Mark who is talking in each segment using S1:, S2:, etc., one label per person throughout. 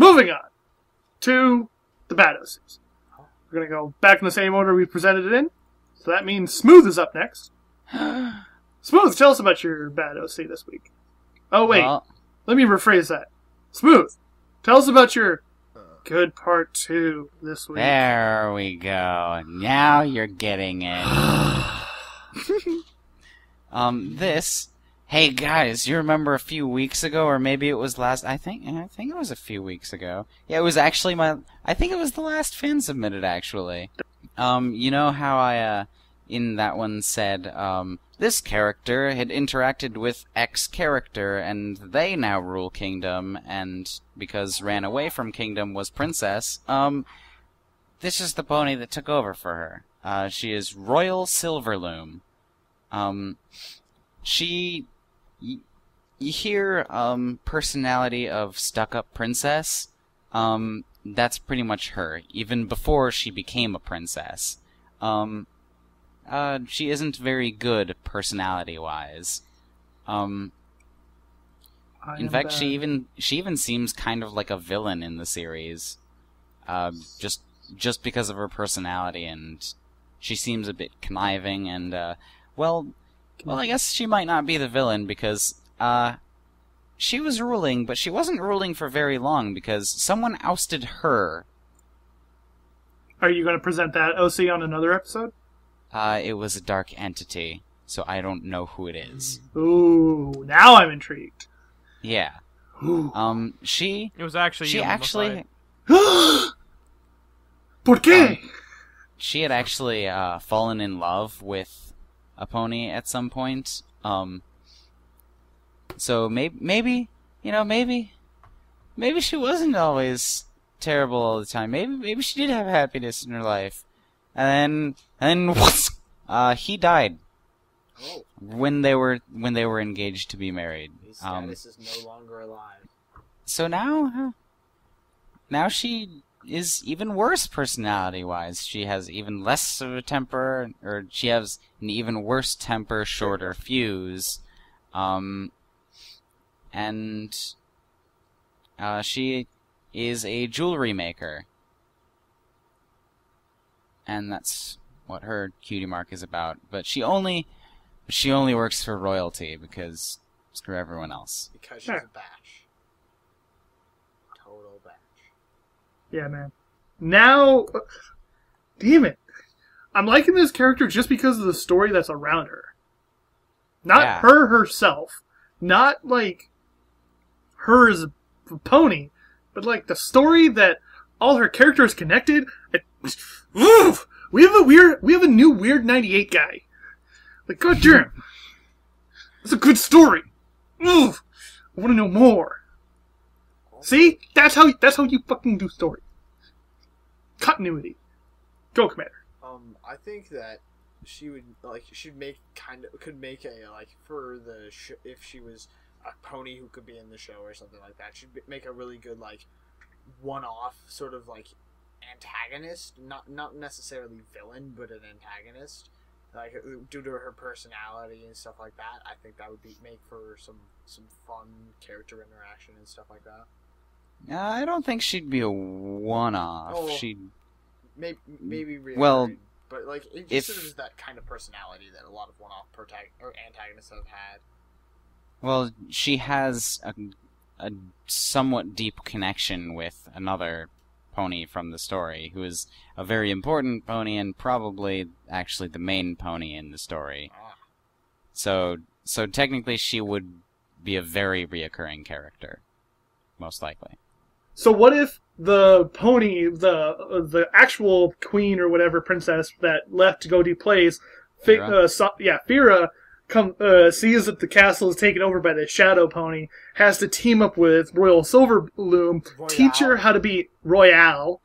S1: Moving on to the bad OCs. We're going to go back in the same order we presented it in. So that means Smooth is up next. Smooth, tell us about your bad OC this week. Oh, wait. Let me rephrase that. Smooth, tell us about your good part 2 this week.
S2: There we go. Now you're getting it. Hey guys, you remember a few weeks ago, or maybe it was last, I think it was a few weeks ago. Yeah, it was actually I think it was the last Fan Submitted, actually. You know how I, in that one said, this character had interacted with X character, and they now rule Kingdom, and because ran away from Kingdom was Princess, this is the pony that took over for her. She is Royal Silverloom. You hear, personality of stuck-up princess, that's pretty much her, even before she became a princess. She isn't very good personality-wise. In fact, she even seems kind of like a villain in the series. Just because of her personality, and she seems a bit conniving, and, well, I guess she might not be the villain, because, she was ruling, but she wasn't ruling for very long, because someone ousted her.
S1: Are you going to present that OC on another episode?
S2: It was a dark entity, so I don't know who it is.
S1: Ooh, now I'm intrigued.
S2: Yeah.
S1: Ooh.
S3: It was actually
S2: She actually...
S1: ¿Por qué?
S2: She had actually, fallen in love with a pony at some point. So maybe she wasn't always terrible all the time. Maybe she did have happiness in her life. And then he died.
S4: Oh.
S2: When they were engaged to be married.
S4: His status is no longer alive.
S2: So now she is even worse personality-wise. She has even less of a temper, or she has an even worse temper, shorter fuse. And she is a jewelry maker. And that's what her cutie mark is about. But she only works for royalty, because screw everyone else.
S4: Because she's a batch. Total batch.
S1: Yeah, man. Now, damn it. I'm liking this character just because of the story that's around her. Not her herself. Not, like, her as a pony. But, like, the story that all her characters connected. We have a new Weird 98 guy. Like, goddamn. That's a good story. I want to know more. See? That's how you fucking do stories. Continuity. Go, Commander.
S4: I think that she could make a, like, for the if she was a pony who could be in the show or something like that, she'd make a really good, like, one-off sort of, like, antagonist, not necessarily villain, but an antagonist, like, due to her personality and stuff like that. I think that would make for some fun character interaction and stuff like that.
S2: I don't think she'd be a one-off.
S4: Oh,
S2: she'd
S4: maybe
S2: well,
S4: but, like, it just sort of is that kind of personality that a lot of one-off antagonists have had.
S2: Well, she has a somewhat deep connection with another pony from the story, who is a very important pony and probably actually the main pony in the story. So technically she would be a very reoccurring character, most likely.
S1: So what if the pony, the actual queen or whatever princess that left to go do plays, Fira, sees that the castle is taken over by the Shadow Pony, has to team up with Royal Silverloom, teach her how to be Royale,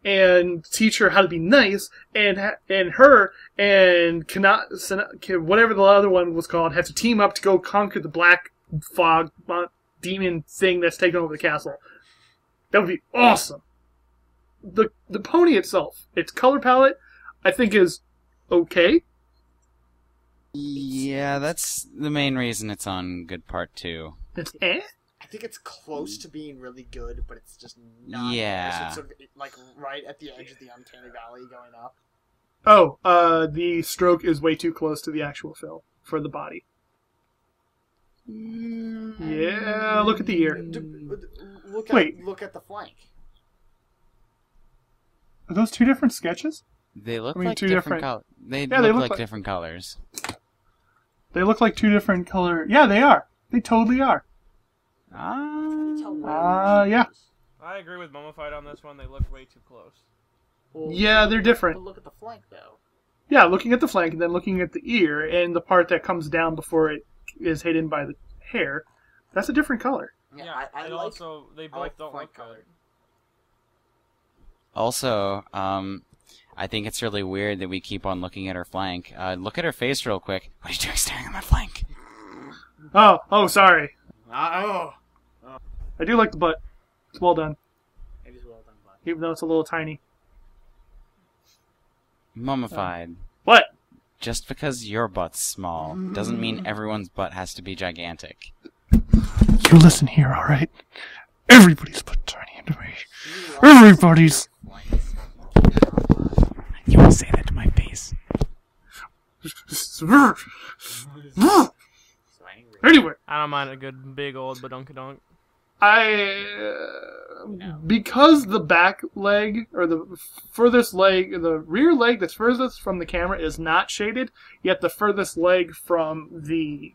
S1: and teach her how to be nice, and her and whatever the other one was called, have to team up to go conquer the black fog demon thing that's taken over the castle. That would be awesome. The pony itself, its color palette, I think is okay.
S2: Yeah, that's the main reason it's on Good Part 2.
S1: It's eh?
S4: I think it's close to being really good, but it's just not.
S2: Yeah.
S4: So it's sort of like right at the edge of the uncanny valley going up.
S1: Oh, the stroke is way too close to the actual fill for the body. Yeah, look at the ear.
S4: Look at the flank.
S1: Are those two different sketches?
S2: They look
S1: I mean,
S2: like
S1: two
S2: different
S1: different-
S2: They
S1: Yeah, they
S2: look
S1: look
S2: like different colors.
S1: They look like two different color. Yeah, they are. They totally are. Yeah.
S3: I agree with Mummified on this one. They look way too close.
S4: Well,
S1: Yeah, they're different.
S4: But look at the flank, though.
S1: Yeah, looking at the flank and then looking at the ear and the part that comes down before it is hidden by the hair, that's a different color.
S3: Yeah,
S4: I
S3: and
S4: like,
S3: also they both
S4: like
S3: don't
S4: flank
S3: look good.
S4: color.
S2: Also, I think it's really weird that we keep on looking at her flank. Look at her face real quick. What are you doing staring at my flank?
S1: Oh, sorry.
S4: Oh.
S1: I do like the butt. It's well done,
S4: It is well done, bud.
S1: even though it's a little tiny.
S2: Mummified.
S1: What?
S2: Just because your butt's small doesn't mean everyone's butt has to be gigantic.
S1: You listen here, all right? Everybody's butt tiny to me. Everybody's.
S2: You want to say that to my face?
S4: So angry.
S1: Anyway,
S3: I don't mind a good big old badunkadunk.
S1: Because the back leg, or the furthest leg, the rear leg that's furthest from the camera is not shaded, yet the furthest leg from the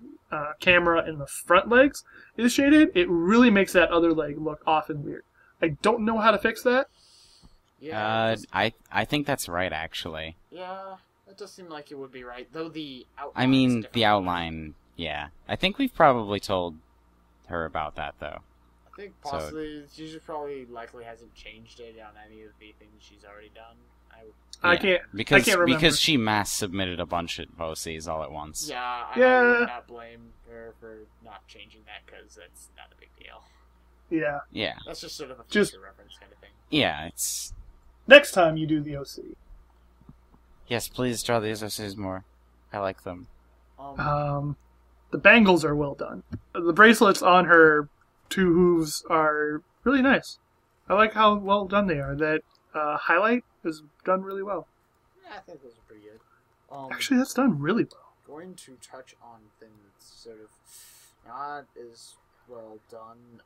S1: camera and the front legs is shaded, it really makes that other leg look off and weird. I don't know how to fix that.
S4: Yeah.
S2: I think that's right, actually.
S4: Yeah, that does seem like it would be right. Though the outline.
S2: I mean, the outline, yeah. I think we've probably told her about that, though.
S4: I think possibly she just probably likely hasn't changed it on any of the things she's already done.
S1: I can't remember.
S2: Because she mass submitted a bunch of OCs all at once.
S4: Yeah, I would not blame her for not changing that because that's not a big deal.
S1: Yeah.
S2: Yeah.
S4: That's just sort of a future reference kind of thing.
S2: Yeah, it's...
S1: Next time you do the OC.
S2: Yes, please draw these OCs more. I like them.
S1: The bangles are well done. The bracelets on her two hooves are really nice. I like how well done they are. That highlight is done really well.
S4: Yeah, I think those are pretty good.
S1: Actually, that's done really well.
S4: Going to touch on things that's sort of not as well done,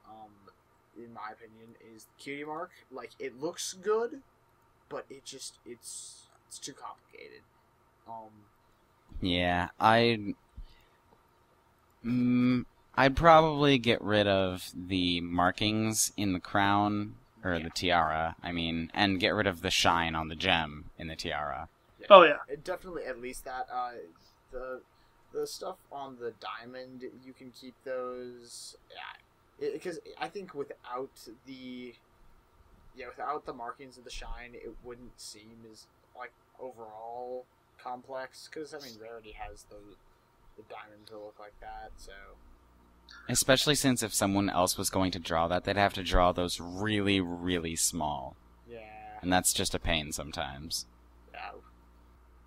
S4: in my opinion, is the cutie mark. Like, it looks good, but it's too complicated.
S2: Yeah, I'd probably get rid of the markings in the crown, or the tiara, I mean, and get rid of the shine on the gem in the tiara.
S4: Yeah.
S1: Oh, yeah.
S4: It definitely, at least that, the stuff on the diamond, you can keep those, because I think without the markings of the shine, it wouldn't seem as, like, overall complex, because, I mean, Rarity has the diamonds that look like that, so...
S2: Especially since if someone else was going to draw that, they'd have to draw those really, really small.
S4: Yeah.
S2: And that's just a pain sometimes.
S4: Yeah.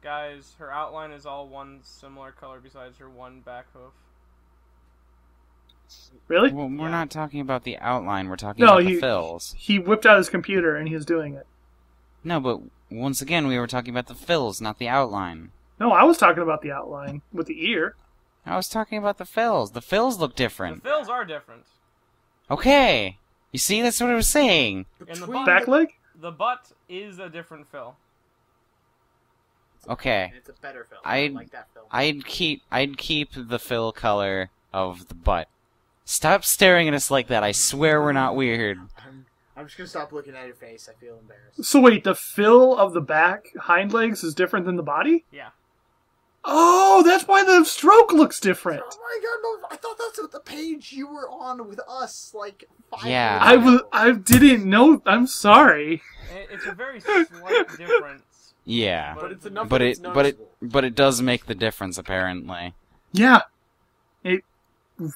S3: Guys, her outline is all one similar color besides her one back hoof.
S1: Really?
S2: Well, we're not talking about the outline, we're talking about the fills.
S1: He whipped out his computer and he's doing it.
S2: No, but once again, we were talking about the fills, not the outline.
S1: No, I was talking about the outline with the ear.
S2: I was talking about the fills. The fills look different.
S3: The fills are different.
S2: Okay. You see, that's what I was saying.
S3: And the
S1: Back leg?
S3: The butt is a different fill.
S2: Okay.
S4: And it's a better film. I like that film.
S2: I'd keep the fill color of the butt. Stop staring at us like that. I swear we're not weird.
S4: I'm just gonna stop looking at your face. I feel embarrassed.
S1: So wait, the fill of the back hind legs is different than the body?
S3: Yeah.
S1: Oh, that's why the stroke looks different.
S4: Oh my god, no, I thought that's what the page you were on with us, like, 5
S2: Yeah.
S4: years ago.
S1: I didn't know. I'm sorry.
S3: It's a very slight difference.
S2: Yeah.
S4: But it's enough
S2: But
S4: that it's
S2: it
S4: noticeable.
S2: but it does make the difference apparently.
S1: Yeah. It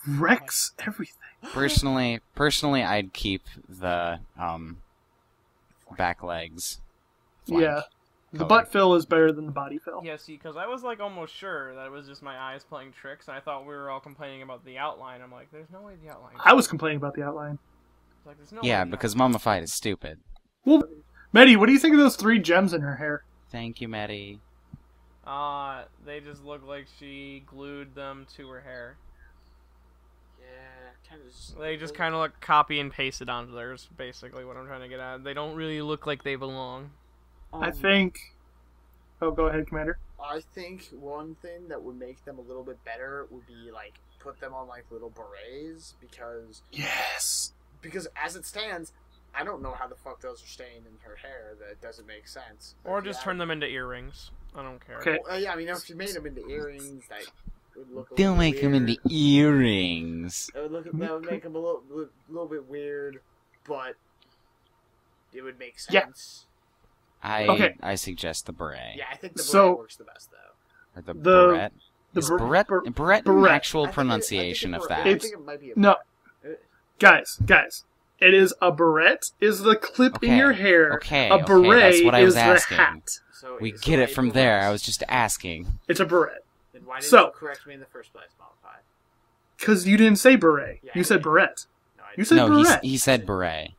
S1: wrecks everything.
S2: Personally, I'd keep the back legs. Flank.
S1: Yeah. The butt fill is better than the body fill.
S3: Yeah, see, because I was like almost sure that it was just my eyes playing tricks, and I thought we were all complaining about the outline. I'm like, there's no way the outline.
S1: I was complaining about the outline.
S3: Like, there's no
S2: Yeah,
S3: way
S2: because Mummified is stupid.
S1: Well, Maddie, what do you think of those 3 gems in her hair?
S2: Thank you, Maddie.
S3: They just look like she glued them to her hair.
S4: Yeah, kind of.
S3: They just kind of look copy and pasted onto theirs, basically what I'm trying to get at. They don't really look like they belong.
S1: I think... Oh, go ahead, Commander.
S4: I think one thing that would make them a little bit better would be, like, put them on, like, little berets, because...
S1: Yes!
S4: Because as it stands, I don't know how the fuck those are staying in her hair. That doesn't make sense.
S3: Or just turn them into earrings. I don't care.
S1: Okay.
S4: Well, yeah, I mean, if you made them into earrings, that would look a
S2: They'll
S4: little
S2: make
S4: weird.
S2: them into earrings.
S4: That would make them a little bit weird, but it would make sense.
S2: I suggest the beret.
S4: Yeah, I think the beret
S1: So-
S4: works the best, though.
S2: Or the
S1: The-
S2: beret.
S1: the
S2: Is
S1: ber-
S2: beret,
S1: ber-
S2: beret an
S1: beret.
S2: actual
S4: I think
S2: pronunciation
S4: it-
S2: of
S4: I
S2: that?
S4: think it might be a
S1: No.
S4: beret.
S1: Guys. It is a beret is the clip in
S2: Okay,
S1: your hair.
S2: okay,
S1: A beret
S2: that's what I was
S1: is
S2: asking.
S1: the hat.
S4: So,
S2: We
S4: so
S2: get it from there. I
S4: works.
S2: was just asking.
S1: It's a beret.
S4: Then why didn't
S1: So-
S4: you correct me in the first place, Modified?
S1: Because you didn't say beret.
S4: Yeah,
S1: you
S4: I
S1: said
S4: did.
S1: beret.
S4: No, I
S1: You
S4: didn't.
S1: said
S2: No,
S1: beret.
S2: he said beret.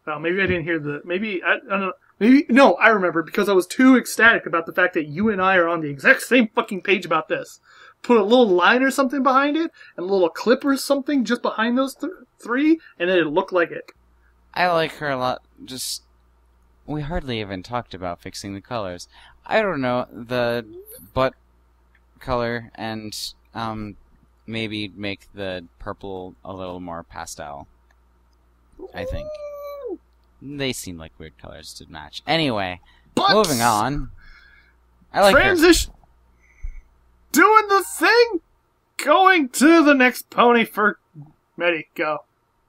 S1: Oh, maybe I didn't hear the... Maybe... I don't know. Maybe... No, I remember, because I was too ecstatic about the fact that you and I are on the exact same fucking page about this. Put a little line or something behind it, and a little clip or something just behind those 3, and then it looked like it.
S2: I like her a lot. Just... We hardly even talked about fixing the colors. I don't know, the butt color and, maybe make the purple a little more pastel. I think. They seem like weird colors to match. Anyway,
S1: But
S2: moving on. I like her.
S1: transition. Doing the thing. Going to the next pony for Medi. Go.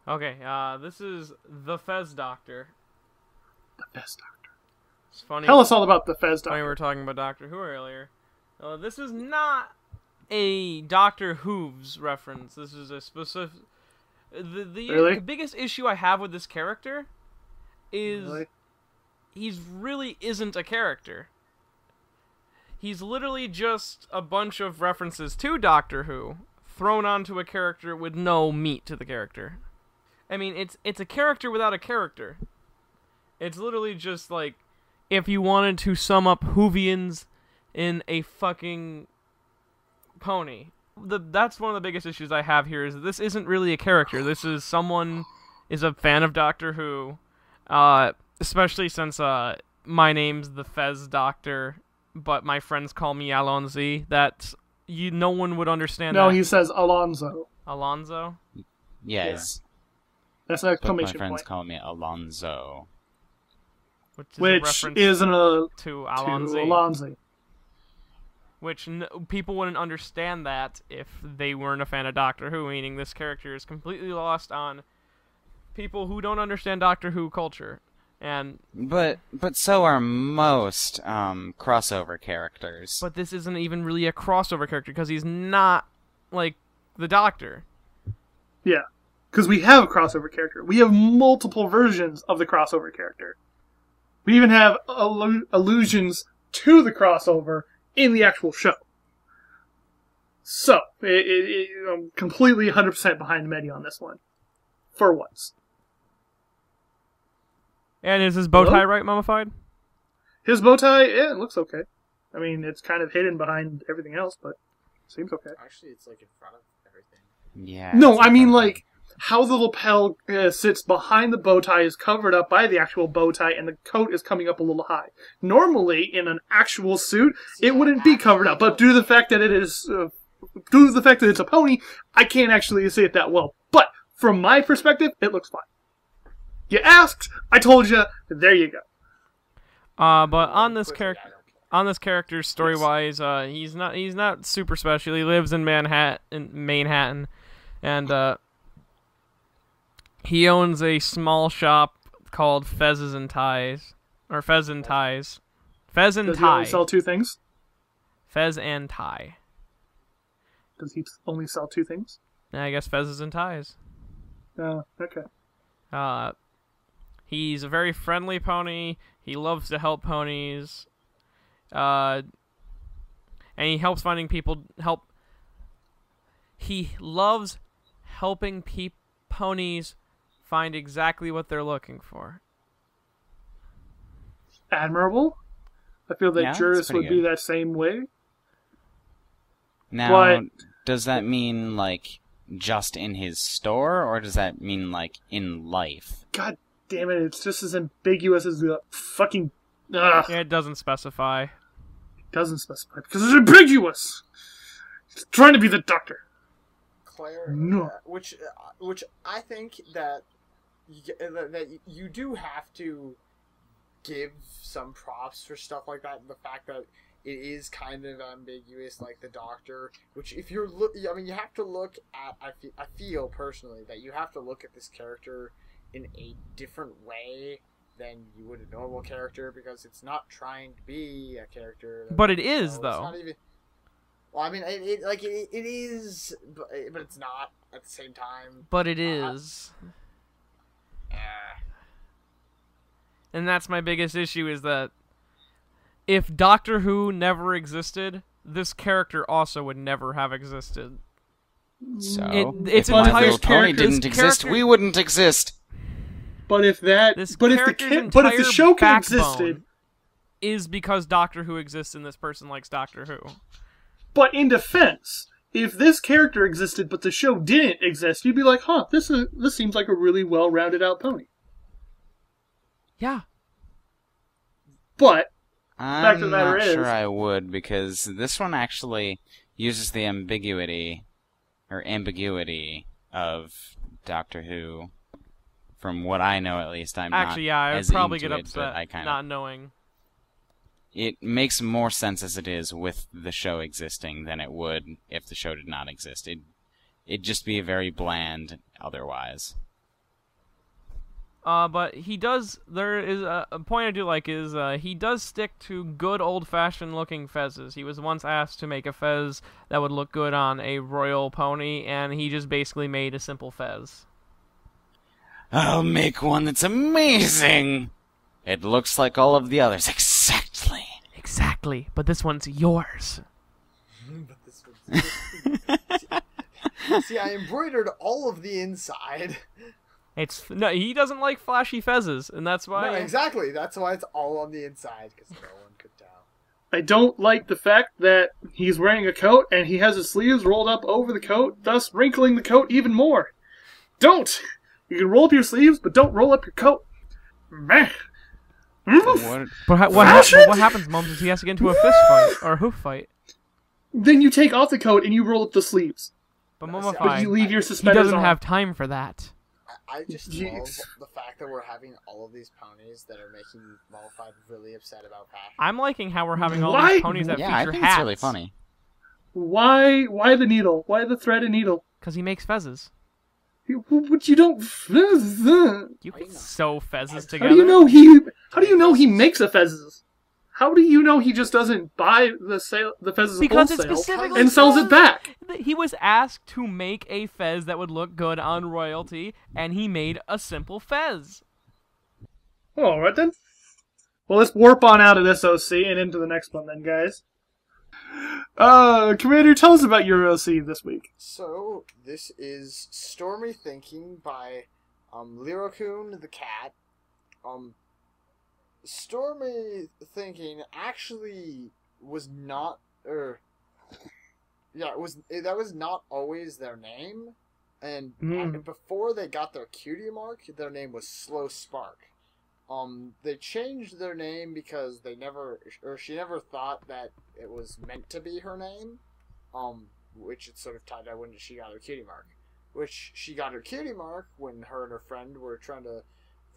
S3: Okay, this is the Fez Doctor.
S1: The Fez Doctor.
S3: It's funny.
S1: Tell us all about the Fez
S3: Funny we
S1: Doctor.
S3: were talking about Doctor Who earlier. This is not a Doctor Who's reference. This is a specific...
S1: Really?
S3: The biggest issue I have with this character is
S1: Really?
S3: he's really isn't a character. He's literally just a bunch of references to Doctor Who thrown onto a character with no meat to the character. I mean, it's a character without a character. It's literally just like if you wanted to sum up Whovians in a fucking pony. That's one of the biggest issues I have here is this isn't really a character. This is someone is a fan of Doctor Who, especially since my name's the Fez Doctor, but my friends call me Alonzi. That no one would understand.
S1: No,
S3: that.
S1: he says Alonzo.
S3: Alonzo.
S2: Yes.
S1: That's an
S2: But my
S1: exclamation
S2: friends
S1: point.
S2: call me Alonzo.
S3: Which is a
S1: Which
S3: reference
S1: isn't a
S3: to
S1: to
S3: Alonzi.
S1: Alonzi.
S3: Which people wouldn't understand that if they weren't a fan of Doctor Who, meaning this character is completely lost on people who don't understand Doctor Who culture. And
S2: But so are most crossover characters.
S3: but this isn't even really a crossover character because he's not like the Doctor.
S1: Yeah. Because we have a crossover character. We have multiple versions of the crossover character. We even have allusions to the crossover in the actual show. So, I'm completely 100% behind Medi on this one. For once.
S3: And is his bow
S1: Hello?
S3: tie right, Mummified?
S1: His bow tie, yeah, it looks okay. I mean, it's kind of hidden behind everything else, but seems okay.
S4: Actually, it's like in front of everything.
S2: Yeah.
S1: No,
S2: it's
S1: I mean,
S2: incredible.
S1: like, how the lapel sits behind the bow tie is covered up by the actual bow tie, and the coat is coming up a little high. Normally, in an actual suit, it wouldn't be covered up, but due to the fact that it is, due to the fact that it's a pony, I can't actually see it that well. But, from my perspective, it looks fine. You asked, I told you, there you go.
S3: But on this
S4: Quickly,
S3: character,
S4: I don't care.
S3: on this character story wise, he's not super special. He lives in Manhattan, and he owns a small shop called Fezes and Ties, or Fez and Ties, Fez and
S1: Does he only
S3: Tie,
S1: sell 2 things?
S3: Fez and Tie.
S1: Does he only sell 2 things?
S3: I guess Fezes and Ties.
S1: Okay.
S3: He's a very friendly pony. He loves to help ponies. And he helps finding people help. He loves helping ponies find exactly what they're looking for.
S1: Admirable. I feel that
S2: Yeah,
S1: Juris would be
S2: good.
S1: that same way.
S2: Now,
S1: But-
S2: does that mean, like, just in his store, or does that mean, like, in life?
S1: God damn it, it's just as ambiguous as the fucking... Ugh.
S3: Yeah, it doesn't specify.
S1: It doesn't specify, because it's ambiguous! It's trying to be the Doctor.
S4: Claire,
S1: No.
S4: which I think that you do have to give some props for stuff like that. The fact that it is kind of ambiguous, like the Doctor. Which, if you're you have to look at. I feel personally that you have to look at this character in a different way than you would a normal character, because it's not trying to be a character.
S3: But it is, though.
S4: It's not even. Well, I mean, it is, but it's not at the same time.
S3: But it is. And that's my biggest issue, is that if Doctor Who never existed, this character also would never have existed.
S2: So,
S3: Its
S2: if My
S3: entire
S2: Little Pony
S3: character-
S2: didn't
S3: this
S2: exist,
S3: character-
S2: we wouldn't exist.
S1: But if that...
S3: This
S1: But if
S3: character's
S1: the show
S3: entire
S1: existed...
S3: is because Doctor Who exists and this person likes Doctor Who.
S1: But in defense, if this character existed but the show didn't exist, you'd be like, huh, this seems like a really well-rounded out pony.
S3: Yeah.
S1: But,
S2: I'm
S1: of the matter
S2: not
S1: is-
S2: sure I would, because this one actually uses the ambiguity of Doctor Who. From what I know, at least, I'm
S3: Actually,
S2: not
S3: yeah, I would
S2: as
S3: probably
S2: into
S3: get
S2: it, but
S3: upset
S2: I kind
S3: not knowing.
S2: It makes more sense as it is with the show existing than it would if the show did not exist. It'd just be very bland otherwise.
S3: But he does. There is a point I do like is he does stick to good old-fashioned looking fezzes. He was once asked to make a fez that would look good on a royal pony, and he just basically made a simple fez.
S2: I'll make one that's amazing! It looks like all of the others, exactly.
S3: Exactly, but this one's yours.
S4: But this see, I embroidered all of the inside.
S3: No, he doesn't like flashy fezzes, and that's why.
S4: No, exactly. That's why it's all on the inside, because no one could tell.
S1: I don't like the fact that he's wearing a coat and he has his sleeves rolled up over the coat, thus wrinkling the coat even more. Don't! You can roll up your sleeves, but don't roll up your coat. Meh.
S2: What?
S3: But what happens, Mums, is he has to get into a fist fight or a hoof fight.
S1: Then you take off the coat and you roll up the sleeves.
S3: But
S4: But
S3: Mummified,
S1: But you leave your
S3: he
S1: suspenders
S3: doesn't
S1: on.
S3: have time for that.
S4: I just
S1: Jeez.
S4: love the fact that we're having all of these ponies that are making Mollified really upset about fashion.
S3: I'm liking how we're having all
S1: Why-
S3: these ponies that
S2: Yeah, I
S3: feature
S2: think
S3: hats.
S2: it's really funny.
S1: Why the needle? Why the thread and needle?
S3: Because he makes fezzes.
S1: But you don't...
S3: You can sew fezzes
S1: How
S3: together.
S1: do you know he makes a fezzes? How do you know he just doesn't buy the fezzes
S3: Because it
S1: wholesale
S3: specifically
S1: and sells it back?
S3: He was asked to make a fez that would look good on royalty, and he made a simple fez.
S1: All right then. Well, let's warp on out of this OC and into the next one then, guys. Commander, tell us about your OC this week.
S4: So, this is Stormy Thinking by Lirokun-The-Cat. Stormy Thinking actually was not, that was not always their name. And before they got their cutie mark, their name was Slow Spark. They changed their name because she never thought that it was meant to be her name. Which it's sort of tied out when she got her cutie mark. Which she got her cutie mark when her and her friend were trying to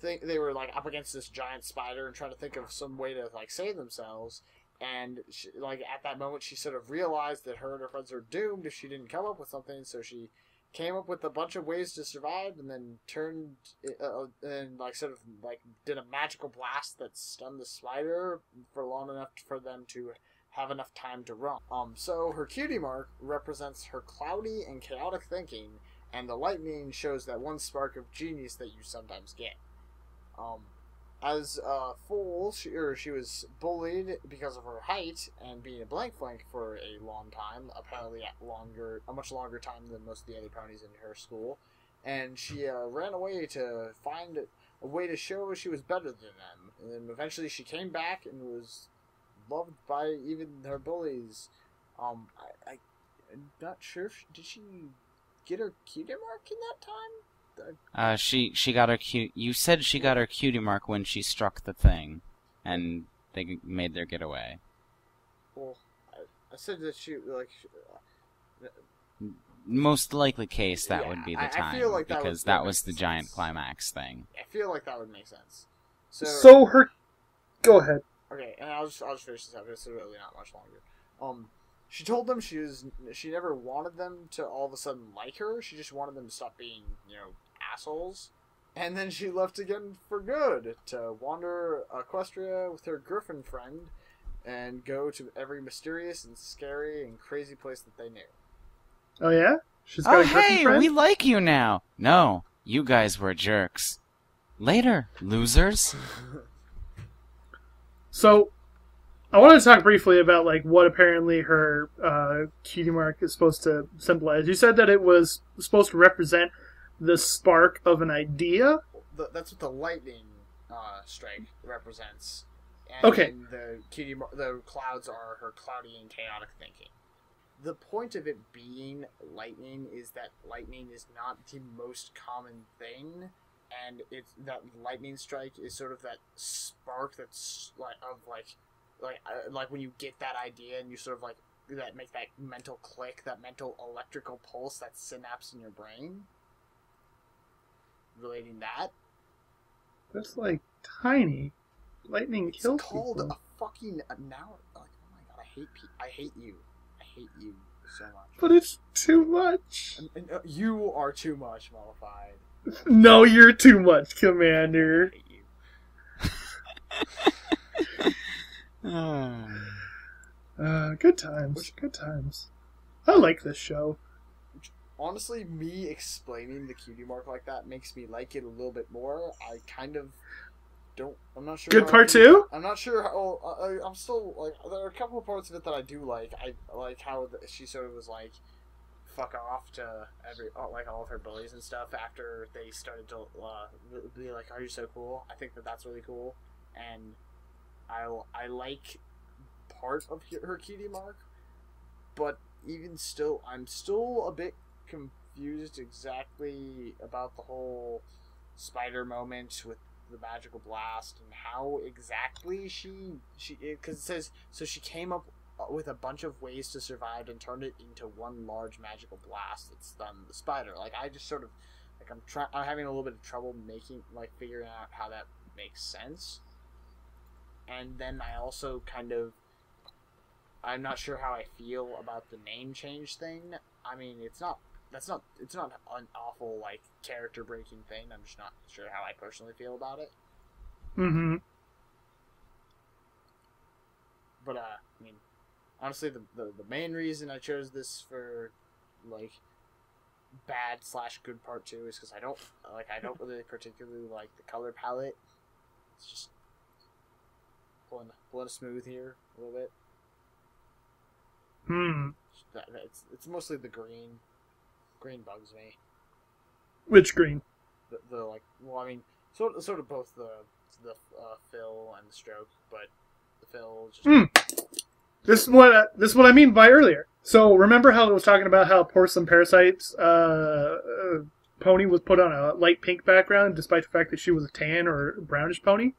S4: they were like up against this giant spider and trying to think of some way to like save themselves. And she, like at that moment, she sort of realized that her and her friends were doomed if she didn't come up with something. So she came up with a bunch of ways to survive, and then and like sort of like did a magical blast that stunned the spider for long enough for them to have enough time to run. So her cutie mark represents her cloudy and chaotic thinking, and the lightning shows that one spark of genius that you sometimes get. As a fool, she was bullied because of her height and being a blank flank for a long time, apparently a much longer time than most of the other ponies in her school, and she ran away to find a way to show she was better than them, and then eventually she came back and was loved by even her bullies. I'm not sure did she get her cutie mark in that time?
S2: She got her You said she got her cutie mark when she struck the thing, and they made their getaway.
S4: Well, I said that she
S2: most likely case that
S4: yeah,
S2: would be the time,
S4: I feel like
S2: because that was the giant climax thing.
S4: I feel like that would make sense.
S1: So her, go ahead.
S4: Okay, and I'll just finish this up. It's really not much longer. She told them she never wanted them to all of a sudden like her. She just wanted them to stop being, assholes. And then she left again for good to wander Equestria with her griffin friend and go to every mysterious and scary and crazy place that they knew.
S1: Oh yeah? She's got a griffin
S2: hey,
S1: friend?
S2: we like you now. No, you guys were jerks. Later, losers.
S1: So, I wanted to talk briefly about what apparently her cutie mark is supposed to symbolize. You said that it was supposed to represent the spark of an idea.
S4: That's what the lightning strike represents. And
S1: Okay.
S4: the clouds are her cloudy and chaotic thinking. The point of it being lightning is that lightning is not the most common thing, and it's that lightning strike is sort of that spark that's like when you get that idea and you sort of make that mental click, that mental electrical pulse, that synapse in your brain. Relating that.
S1: That's tiny. Lightning kills
S4: It's called
S1: people.
S4: a fucking now. Oh my god, I hate you. I hate you so much.
S1: But it's too much.
S4: You are too much, Mollified.
S1: No, you're too much, Commander.
S4: I hate you.
S1: Good times. Good times. I like this show.
S4: Honestly, me explaining the cutie mark like that makes me like it a little bit more. I kind of don't. I'm not sure.
S1: Good part two?
S4: I'm not sure how. I'm still there are a couple of parts of it that I do like. I like how she sort of was fuck off to all of her bullies and stuff after they started to be like, "Are you so cool?" I think that's really cool, and I like part of her cutie mark, but even still, I'm still a bit confused exactly about the whole spider moment with the magical blast and how exactly she because it says so she came up with a bunch of ways to survive and turned it into one large magical blast that stunned the spider. I just sort of I'm having a little bit of trouble figuring out how that makes sense. And then I also I'm not sure how I feel about the name change thing. I mean, it's not an awful character breaking thing. I'm just not sure how I personally feel about it.
S1: Mm-hmm.
S4: But I mean, honestly, the main reason I chose this for bad / good part 2 is because I don't really particularly like the color palette. It's just pulling smooth here a little bit. It's mostly the green. Green bugs me.
S1: Which green?
S4: Sort of both the fill and the stroke, but the fill just.
S1: This is what I mean by earlier. So remember how I was talking about how Porcelain Parasite's pony was put on a light pink background, despite the fact that she was a tan or brownish pony?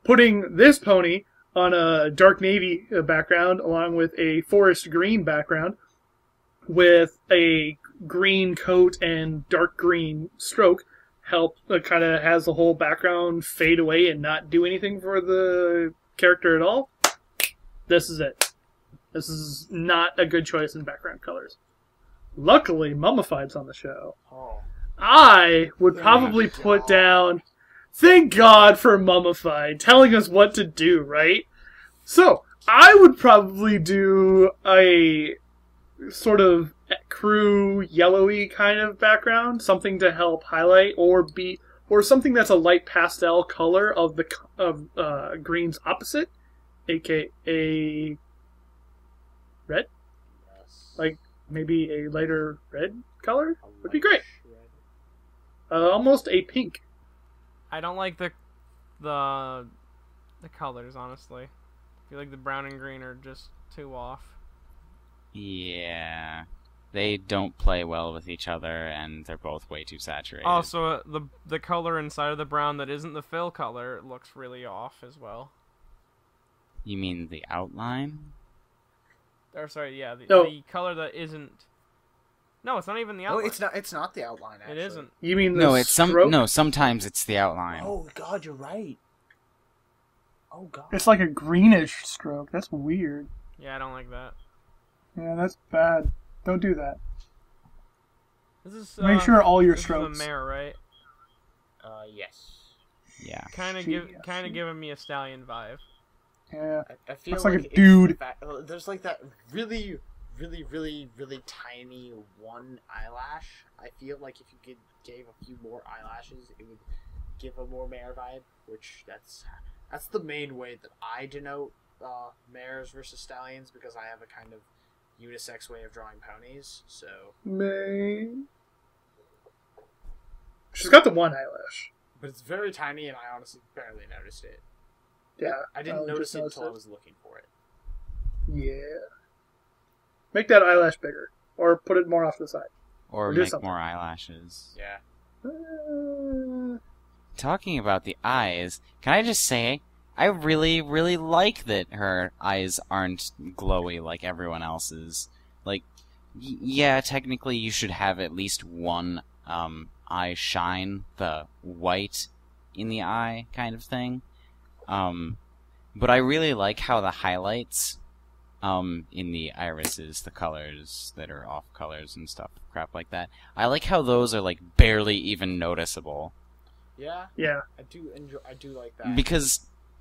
S1: Putting this pony on a dark navy background, along with a forest green background, with a green coat and dark green stroke, kind of has the whole background fade away and not do anything for the character at all. This is it. This is not a good choice in background colors. Luckily, Mummified's on the show.
S4: Oh.
S1: I would probably put down... Thank God for Mummified telling us what to do, right? So, I would probably do a sort of crew yellowy kind of background, something to help highlight or or something that's a light pastel color of green's opposite, aka red.
S4: Yes.
S1: Like maybe a lighter red color
S4: A
S1: would be great.
S4: light
S1: Almost a pink.
S3: I don't like the colors, honestly. I feel like the brown and green are just too off.
S2: Yeah. They don't play well with each other, and they're both way too saturated.
S3: Also, the color inside of the brown that isn't the fill color looks really off as well.
S2: You mean the outline?
S3: Or sorry, yeah,
S1: No.
S3: the color that isn't. No, it's not even the
S4: No,
S3: outline.
S4: it's not. It's not the outline. Actually.
S3: It isn't.
S1: You mean
S2: No,
S1: the
S2: it's
S1: stroke?
S2: No, sometimes it's the outline.
S4: Oh God, you're right. Oh God.
S1: It's like a greenish stroke. That's weird.
S3: Yeah, I don't like that.
S1: Yeah, that's bad. Don't do that.
S3: This is
S1: Make sure all your
S3: this
S1: strokes.
S3: is a mare, right?
S4: Yes.
S2: Yeah.
S3: Kind of giving me a stallion vibe.
S1: Yeah.
S4: I feel
S1: Looks like a
S4: it's
S1: dude.
S4: the fact- there's like that really tiny one eyelash. I feel like if you gave a few more eyelashes, it would give a more mare vibe. Which that's the main way that I denote mares versus stallions, because I have a kind of unisex way of drawing ponies. So
S1: May. She's got the one eyelash.
S4: but it's very tiny, and I honestly barely noticed it.
S1: Yeah.
S4: I didn't notice
S1: just
S4: it
S1: noticed
S4: until I was looking for it.
S1: Yeah. Make that eyelash bigger. Or put it more off to the side.
S2: Or
S1: do
S2: make
S1: something.
S2: more eyelashes.
S4: Yeah.
S2: Talking about the eyes, can I just say, I really, really like that her eyes aren't glowy like everyone else's. Like, yeah, technically you should have at least one eye shine, the white in the eye kind of thing. But I really like how the highlights in the irises, the colors that are off colors and stuff, crap like that. I like how those are like barely even noticeable.
S4: Yeah.
S1: Yeah.
S4: I do like that.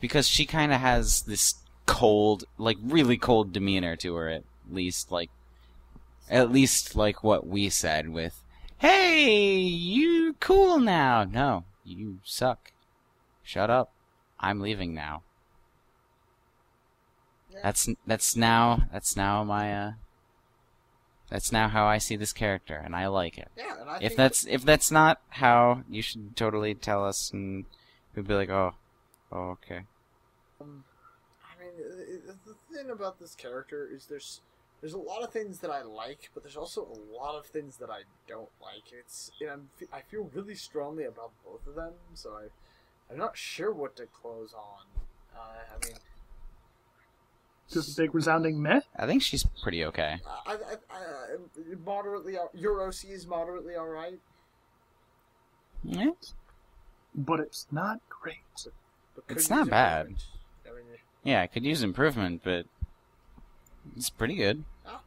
S2: Because she kind of has this cold, like really cold demeanor to her, at least like what we said with, "Hey, you cool now." No, you suck. Shut up. I'm leaving now.
S4: Yeah.
S2: That's now how I see this character, and I like it.
S4: Yeah, and I
S2: If
S4: think
S2: if that's not how, you should totally tell us, and we'd be like, oh, okay.
S4: I mean, the thing about this character is there's a lot of things that I like, but there's also a lot of things that I don't like. I feel really strongly about both of them, so I'm not sure what to close on. I mean,
S1: Just a big resounding meh.
S2: I think she's pretty okay.
S4: I moderately. Your OC is moderately all right.
S2: Yeah.
S1: But it's not great.
S4: But could
S2: It's
S4: use
S2: not bad.
S4: improvement. I mean,
S2: Yeah, I could use improvement, but it's pretty good.
S4: I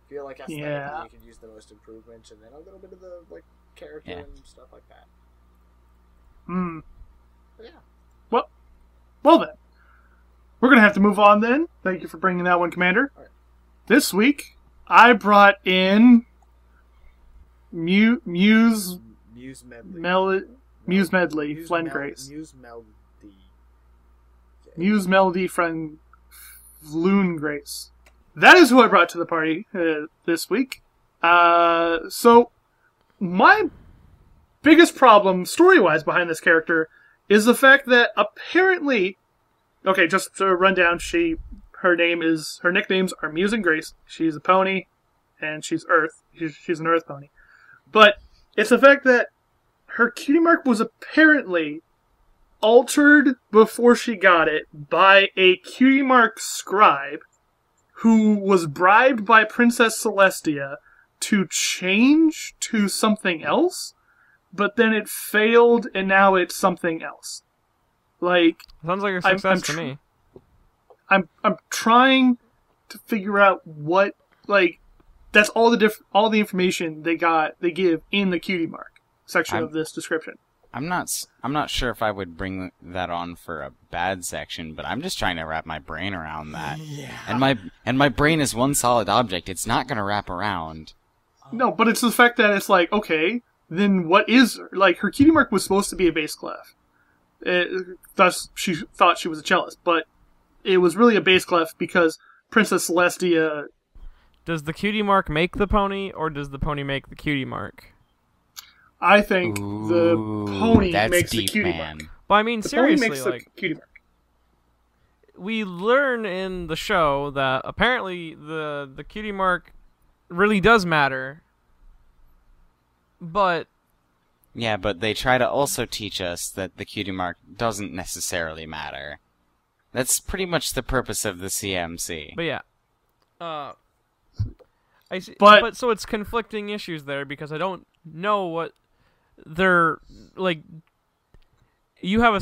S4: feel like aesthetically
S1: Yeah.
S4: you could use the most improvement, and then a little bit of the character
S2: Yeah.
S4: and stuff like that.
S1: Hmm.
S4: But yeah.
S1: Well then. We're going to have to move on then. Thank you for bringing that one, Commander.
S4: All right.
S1: This week, I brought in Muse
S4: Musemeldi.
S1: Musemeldi-Grace. Musemeldi-Grace. That is who I brought to the party this week. So, my biggest problem, story-wise, behind this character is the fact that apparently... Okay, just to run down, her nicknames are Muse and Grace. She's a pony, and she's Earth. She's an Earth pony. But it's the fact that her cutie mark was apparently altered before she got it by a cutie mark scribe who was bribed by Princess Celestia to change to something else, but then it failed and now it's something else. Like,
S3: Sounds like a success to me.
S1: I'm trying to figure out what, like, that's all the information they give in the cutie mark section of this description.
S2: I'm not sure if I would bring that on for a bad section, but I'm just trying to wrap my brain around that.
S4: Yeah.
S2: And my brain is one solid object. It's not going to wrap around.
S1: No, but it's the fact that it's like, okay, then what is her? Like, her cutie mark was supposed to be a bass clef. Thus, she thought she was a cellist, but it was really a bass clef because Princess Celestia...
S3: Does the cutie mark make the pony, or does the pony make the cutie mark?
S1: I think the pony makes the cutie mark.
S3: But I mean,
S1: the
S3: seriously,
S1: pony makes
S3: like...
S1: the cutie mark.
S3: We learn in the show that apparently the cutie mark really does matter, but...
S2: Yeah, but they try to also teach us that the cutie mark doesn't necessarily matter. That's pretty much the purpose of the CMC.
S3: But yeah. I see, but so it's conflicting issues there, because I don't know what they're... Like, you have a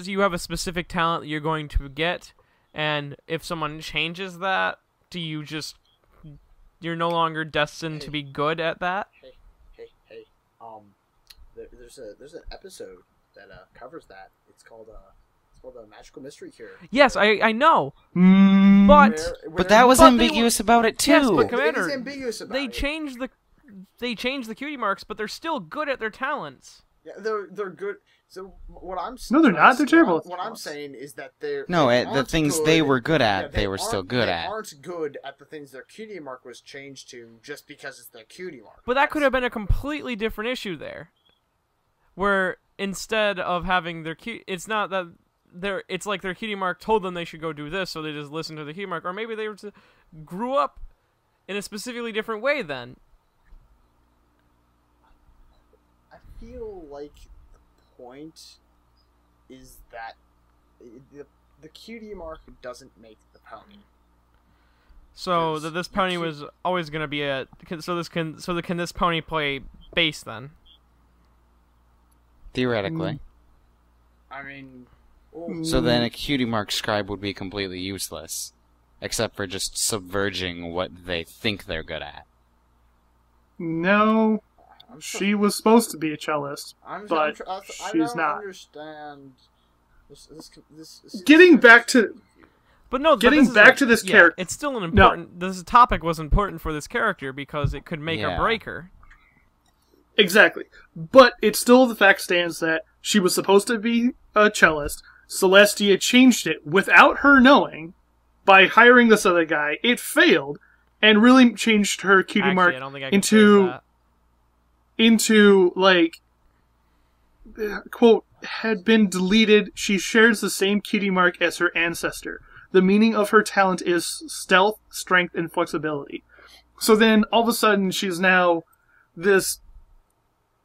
S3: you have a specific talent that you're going to get, and if someone changes that, do you just... You're no longer destined to be good at that?
S4: Hey. There's an episode that covers that. It's called a Magical Mystery Cure.
S3: Yes, I know.
S2: But that was ambiguous about it too.
S3: Yes, but Commander,
S4: it is ambiguous about
S3: they
S4: it.
S3: changed the cutie marks, but they're still good at their talents.
S4: Yeah, they're good. So what I'm
S1: No, they're not. They're terrible.
S4: What I'm saying is that they're
S2: the things
S4: good.
S2: they were good at,
S4: Yeah,
S2: they were still good at.
S4: They aren't good at the things their cutie mark was changed to just because it's their cutie mark.
S3: But that could have been a completely different issue there, where instead of having their it's not that it's like their cutie mark told them they should go do this, so they just listened to the cutie mark, or maybe they grew up in a specifically different way then.
S4: I feel like the point is that the cutie mark doesn't make the pony.
S3: So that this pony was always going to be can this pony play bass then?
S2: Theoretically.
S4: I mean...
S2: So then a cutie mark scribe would be completely useless, except for just subverging what they think they're good at.
S1: No, she was supposed to be a cellist, but she's not.
S4: Understand this
S1: getting back to...
S3: But no,
S1: getting back to this character...
S3: It's still an important... No. This topic was important for this character because it could make or break her.
S1: Exactly. But it still the fact stands that she was supposed to be a cellist. Celestia changed it without her knowing by hiring this other guy. It failed and really changed her cutie mark into like, quote, had been deleted. She shares the same cutie mark as her ancestor. The meaning of her talent is stealth, strength, and flexibility. So then all of a sudden she's now this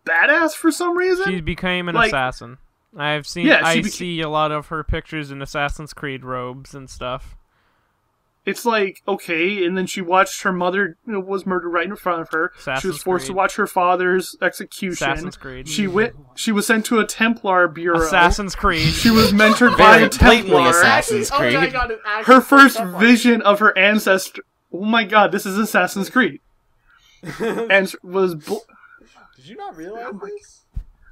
S1: badass for some reason.
S3: She became an assassin. I see a lot of her pictures in Assassin's Creed robes and stuff.
S1: It's like, okay, and then she watched her mother was murdered right in front of her. She was forced to watch her father's execution.
S3: Assassin's Creed.
S1: She was sent to a Templar bureau.
S3: Assassin's Creed.
S1: She was mentored by a Templar.
S2: Assassin's Creed.
S4: Oh my God,
S1: her first vision of her ancestor. Oh my God, this is Assassin's Creed. And was.
S4: Did you not realize this?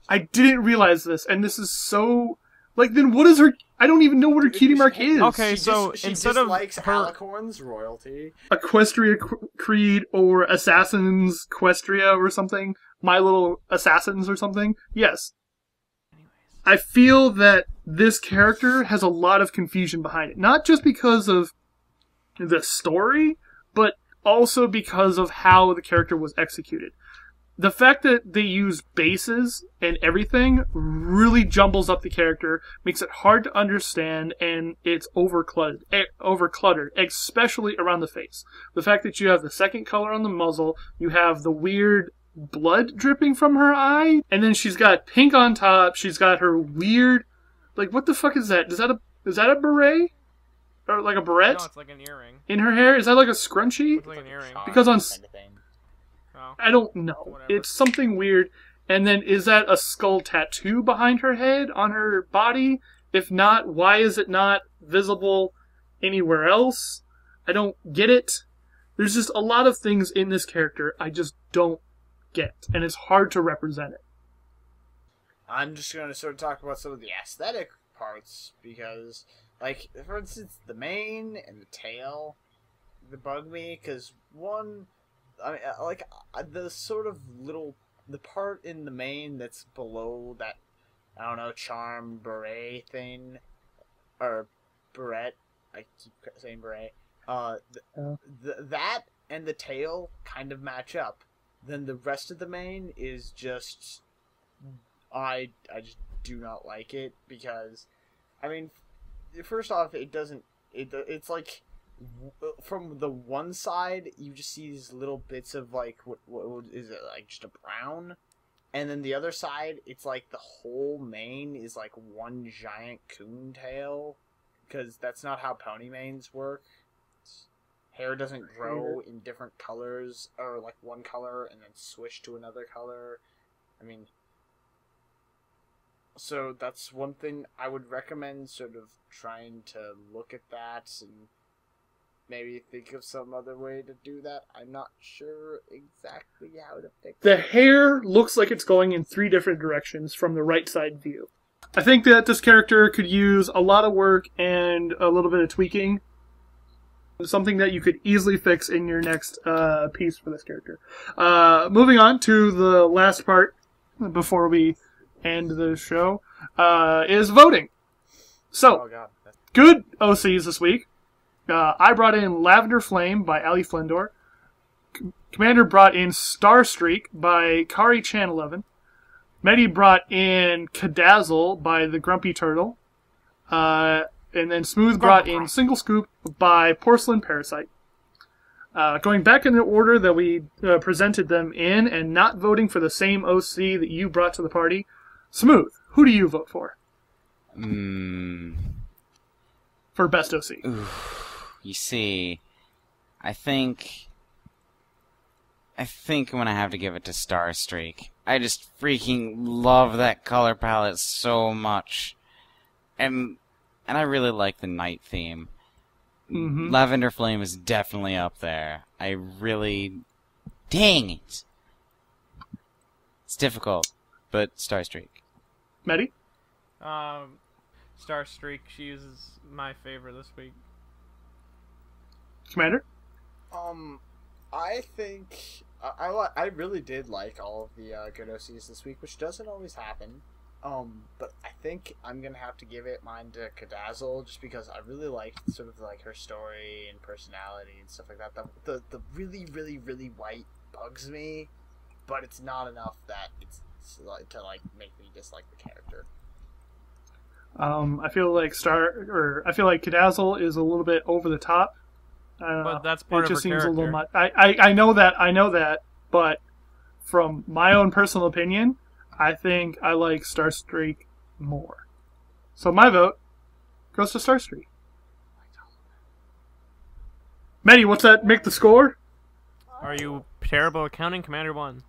S1: I didn't realize this, and this is so... Like, then what is her... I don't even know what her cutie mark is.
S3: Okay, so instead of
S4: her... Alicorn's royalty.
S1: Equestria Creed or Assassin's Questria or something. My Little Assassins or something. Yes. I feel that this character has a lot of confusion behind it. Not just because of the story, but also because of how the character was executed. The fact that they use bases and everything really jumbles up the character, makes it hard to understand, and it's overcluttered, especially around the face. The fact that you have the second color on the muzzle, you have the weird blood dripping from her eye, and then she's got pink on top, she's got her weird... Like, what the fuck is that? Is that a beret? Or like a barrette?
S3: No, it's like an earring.
S1: In her hair? Is that like a scrunchie?
S3: It's like an earring.
S1: Because on...
S3: Oh.
S1: I don't know.
S3: Whatever.
S1: It's something weird. And then is that a skull tattoo behind her head, on her body? If not, why is it not visible anywhere else? I don't get it. There's just a lot of things in this character I just don't get. And it's hard to represent it.
S4: I'm just going to sort of talk about some of the aesthetic parts, because, like, for instance, the mane and the tail, they bug me, because one... I mean, like, the sort of little the part in the mane that's below that, I don't know, charm beret thing, or beret. I keep saying beret. That and the tail kind of match up. Then the rest of the mane is just, I just do not like it because, I mean, first off, it's like, from the one side you just see these little bits of like what is it, like just a brown, and then the other side it's like the whole mane is like one giant coon tail, because that's not how pony manes work. Hair doesn't grow in different colors, or like one color and then switch to another color. I mean, so that's one thing I would recommend, sort of trying to look at that and maybe think of some other way to do that. I'm not sure exactly how to fix
S1: The
S4: it.
S1: hair looks like it's going in 3 different directions from the right side view. I think that this character could use a lot of work and a little bit of tweaking. Something that you could easily fix in your next piece for this character. Moving on to the last part before we end the show, is voting. So,
S4: Oh god.
S1: good OCs this week. I brought in Lavender Flame by Ali Flendor. Commander brought in Starstreak by Kari Chan11. Medi brought in Cadazzle by the Grumpy Turtle. And then Smooth brought in Single Scoop by Porcelain Parasite. Going back in the order that we presented them in and not voting for the same OC that you brought to the party, Smooth, who do you vote for? For best OC.
S2: You see, I think I'm gonna have to give it to Starstreak. I just freaking love that color palette so much. And I really like the night theme.
S1: Mm-hmm.
S2: Lavender Flame is definitely up there. I really... Dang it! It's difficult, but Starstreak.
S1: Medi?
S3: Starstreak, she is my favorite this week.
S1: Commander?
S4: I think I really did like all of the good OCs this week, which doesn't always happen. But I think I'm gonna have to give it mine to Cadazzle, just because I really liked sort of like her story and personality and stuff like that. The really, really, really white bugs me, but it's not enough that it's like to like make me dislike the character.
S1: I feel like Cadazzle is a little bit over the top.
S3: But that's part
S1: it
S3: of
S1: just
S3: her
S1: seems
S3: character.
S1: a little much. I know that, but from my own personal opinion, I think I like Starstreak more. So my vote goes to Starstreak. Medi, what's that? Make the score?
S3: Are you terrible at counting? Commander won.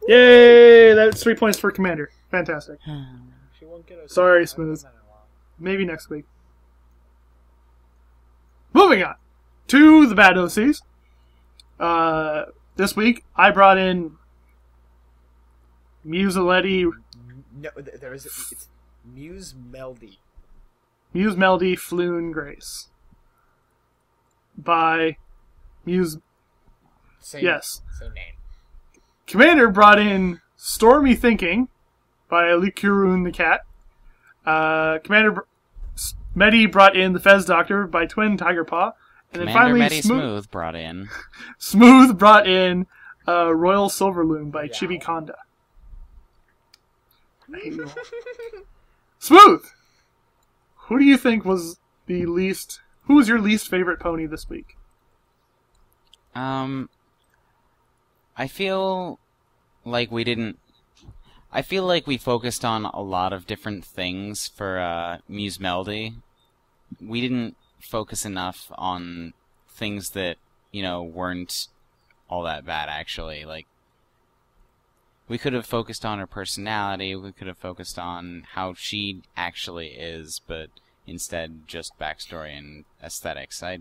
S1: Yay! That's 3 points for Commander. Fantastic.
S4: She won't get a
S1: Sorry, Smooth. Maybe next week. Moving on to the bad OCs. This week, I brought in Musemeldi...
S4: No, there is. It's
S1: Musemeldi-Grace. By Muse... Yes.
S4: Same name.
S1: Commander brought in Stormy Thinking by Lirokun-The-Cat. Medi brought in The Fez Doctor by Twin Tiger Paw. And then
S2: Commander
S1: finally,
S2: Medi Smooth brought in.
S1: Smooth brought in Royal Silverloom by Chibi Konda. I hate you all. Smooth! Who do you think was the least... Who was your least favorite pony this week?
S2: I feel like we didn't... I feel like we focused on a lot of different things for Musemeldi. We didn't focus enough on things that, weren't all that bad, actually. Like, we could have focused on her personality, we could have focused on how she actually is, but instead just backstory and aesthetics. I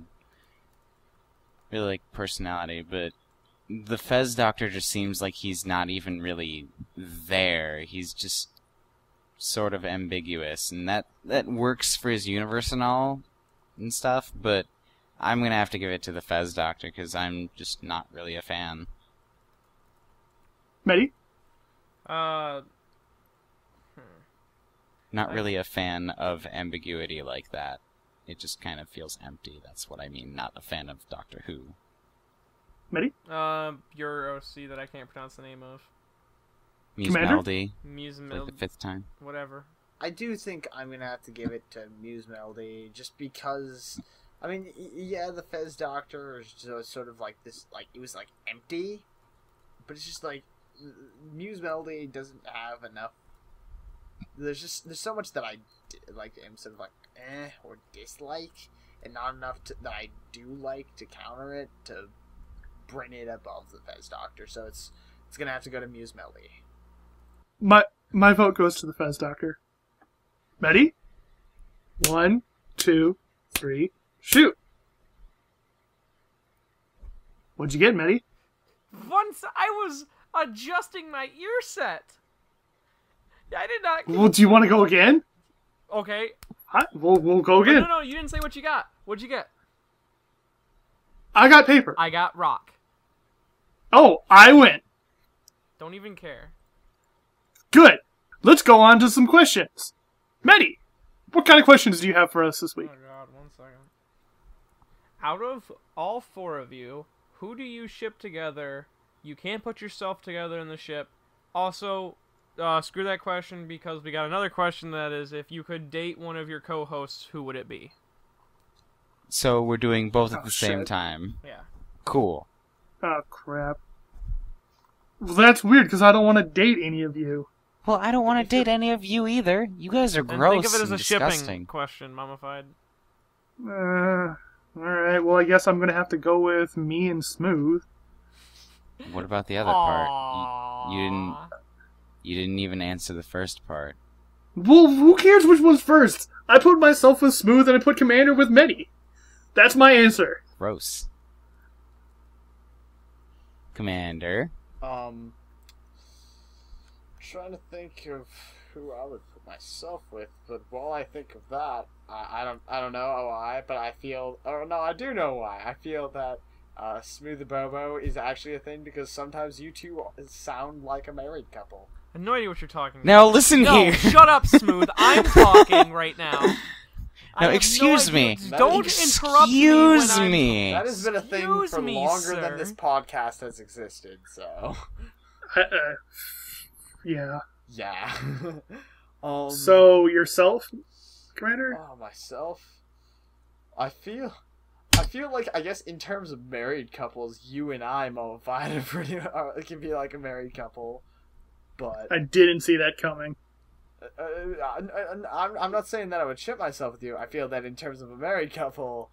S2: really like personality, but the Fez Doctor just seems like he's not even really there. He's just sort of ambiguous, and that works for his universe and all and stuff, but I'm going to have to give it to the Fez Doctor because I'm just not really a fan.
S1: Medi?
S2: Not really a fan of ambiguity like that. It just kind of feels empty. That's what I mean. Not a fan of Doctor Who.
S1: Medi?
S3: Your OC that I can't pronounce the name of.
S2: Musemeldi.
S3: Musemeldi.
S2: Like the 5th time.
S3: Whatever.
S4: I do think I'm gonna have to give it to Musemeldi, just because. I mean, yeah, the Fez Doctor is just sort of like this, like it was like empty, but it's just like Musemeldi doesn't have enough. There's so much that I like am sort of like or dislike, and not enough that I do like to counter it to bring it above the Fez Doctor. So it's gonna have to go to Musemeldi.
S1: My vote goes to the Fez Doctor. Medi? 1, 2, 3, shoot! What'd you get, Medi?
S3: Once I was adjusting my ear set. I did not.
S1: Well, do you want to go again?
S3: Okay.
S1: We'll go again.
S3: No, you didn't say what you got. What'd you get?
S1: I got paper.
S3: I got rock.
S1: Oh, I win.
S3: Don't even care.
S1: Good. Let's go on to some questions. Medi, what kind of questions do you have for us this week?
S3: Oh god, 1 second. Out of all 4 of you, who do you ship together? You can't put yourself together in the ship. Also, screw that question because we got another question that is, if you could date one of your co-hosts, who would it be?
S2: So we're doing both at the same time.
S3: Yeah.
S2: Cool.
S1: Oh, crap. Well, that's weird because I don't want to date any of you.
S2: Well, I don't want to date any of you either. You guys are
S3: And
S2: gross
S3: think of it as
S2: and
S3: a
S2: disgusting.
S3: shipping question, Mummified.
S1: Alright, well, I guess I'm going to have to go with me and Smooth.
S2: What about the other part? You didn't even answer the first part.
S1: Well, who cares which one's first? I put myself with Smooth and I put Commander with Medi. That's my answer.
S2: Gross. Commander.
S4: Trying to think of who I would put myself with, but while I think of that, I don't know why, but I feel, oh no, I do know why. I feel that Smooth the Bobo is actually a thing because sometimes you two sound like a married couple.
S3: I have no idea what you're talking about.
S2: Now listen
S3: No,
S2: here.
S3: shut up, Smooth. I'm talking right now.
S2: No, excuse me.
S3: Don't interrupt me when
S2: Excuse
S3: I'm...
S2: me.
S4: That has been a thing
S3: Excuse
S4: for
S3: me,
S4: longer
S3: sir.
S4: than this podcast has existed, so...
S1: Yeah.
S4: Yeah.
S1: So, yourself, Commander?
S4: Oh, myself? I feel like, I guess in terms of married couples, you and I, Mummified, are pretty, it can be like a married couple, but...
S1: I didn't see that coming.
S4: I'm not saying that I would ship myself with you. I feel that in terms of a married couple,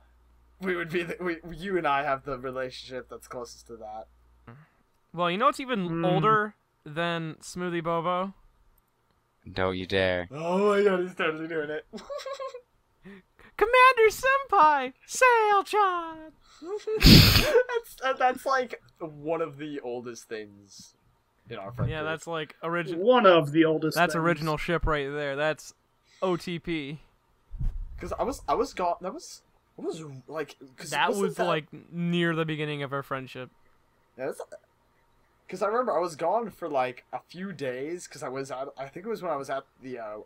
S4: we would be, you and I have the relationship that's closest to that.
S3: Well, you know what's even older than Smoothie Bobo?
S2: Don't you dare.
S4: Oh my god, he's totally doing it.
S3: Commander Senpai! Sail John!
S4: that's like one of the oldest things in our friend
S3: Yeah,
S4: group.
S3: that's like original.
S1: One of the oldest
S3: That's
S1: things.
S3: original ship right there. That's OTP.
S4: Because I was gone. That was like.
S3: That was like near the beginning of our friendship.
S4: Yeah, because I remember I was gone for like a few days because I was at, I think it was when I was at the a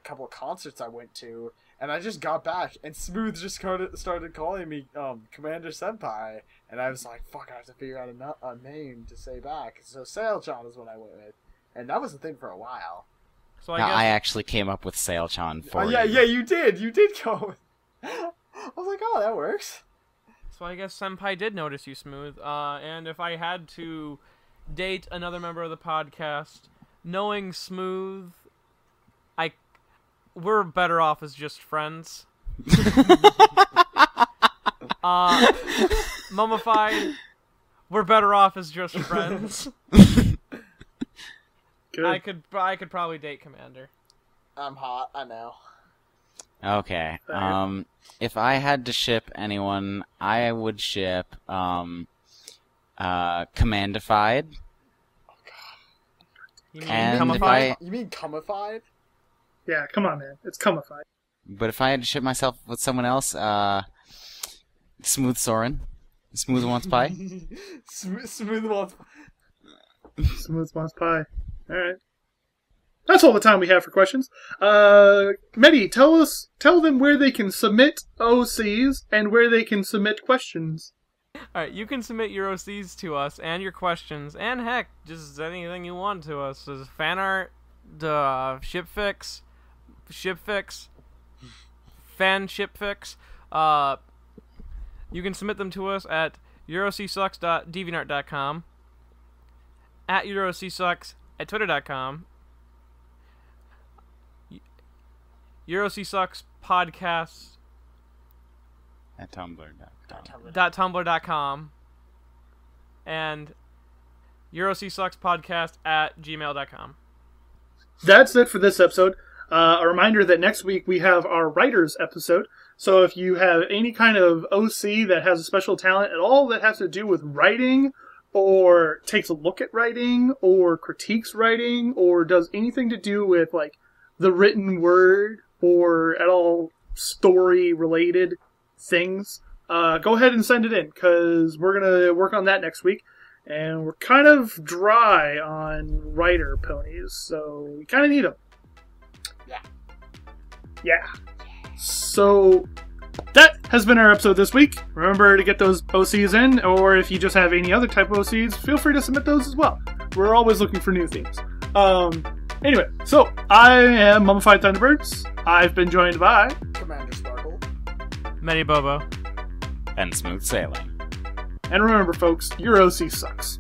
S4: couple of concerts I went to, and I just got back and Smooth just started calling me Commander Senpai, and I was like, fuck, I have to figure out a name to say back. So Sail-chan is what I went with, and that was the thing for a while.
S3: So I
S2: Now,
S3: guess
S2: I actually came up with Sail-chan for you.
S4: Yeah, you did go with. I was like, oh, that works.
S3: So I guess Senpai did notice you, Smooth. And if I had to date another member of the podcast, knowing Smooth, we're better off as just friends. Mummified, we're better off as just friends.
S1: Good.
S3: I could probably date Commander.
S4: I'm hot, I know.
S2: Okay. If I had to ship anyone, I would ship Commandified.
S3: You mean
S2: And
S3: Cummified?
S4: You mean cummified?
S1: Yeah, come on, man. It's cummified.
S2: But if I had to ship myself with someone else, Smooth Soren. Smooth wants pie.
S4: Smooth wants.
S1: Smooth wants pie. All right. That's all the time we have for questions. Medi, tell them where they can submit OCs and where they can submit questions.
S3: Alright, you can submit your OCs to us and your questions, and heck, just anything you want to us. There's fan art, shipfix, fan shipfix. You can submit them to us at eurocsucks.deviantart.com, at eurocsucks at twitter.com, eurocsucks podcast
S2: at tumblr.com.
S3: .tumblr.com, and eurocsuckspodcast at gmail.com.
S1: That's it for this episode. A reminder that next week we have our writers episode. So if you have any kind of OC that has a special talent at all that has to do with writing, or takes a look at writing, or critiques writing, or does anything to do with like the written word, or at all story related things, go ahead and send it in, because we're going to work on that next week. And we're kind of dry on writer ponies, so we kind of need them. Yeah. So that has been our episode this week. Remember to get those OCs in, or if you just have any other type of OCs, feel free to submit those as well. We're always looking for new themes. Anyway, so I am Mummified Thunderbirds. I've been joined by
S4: Commander Sparkle,
S3: Medi Bobo,
S2: And smooth sailing.
S1: And remember, folks, your OC sucks.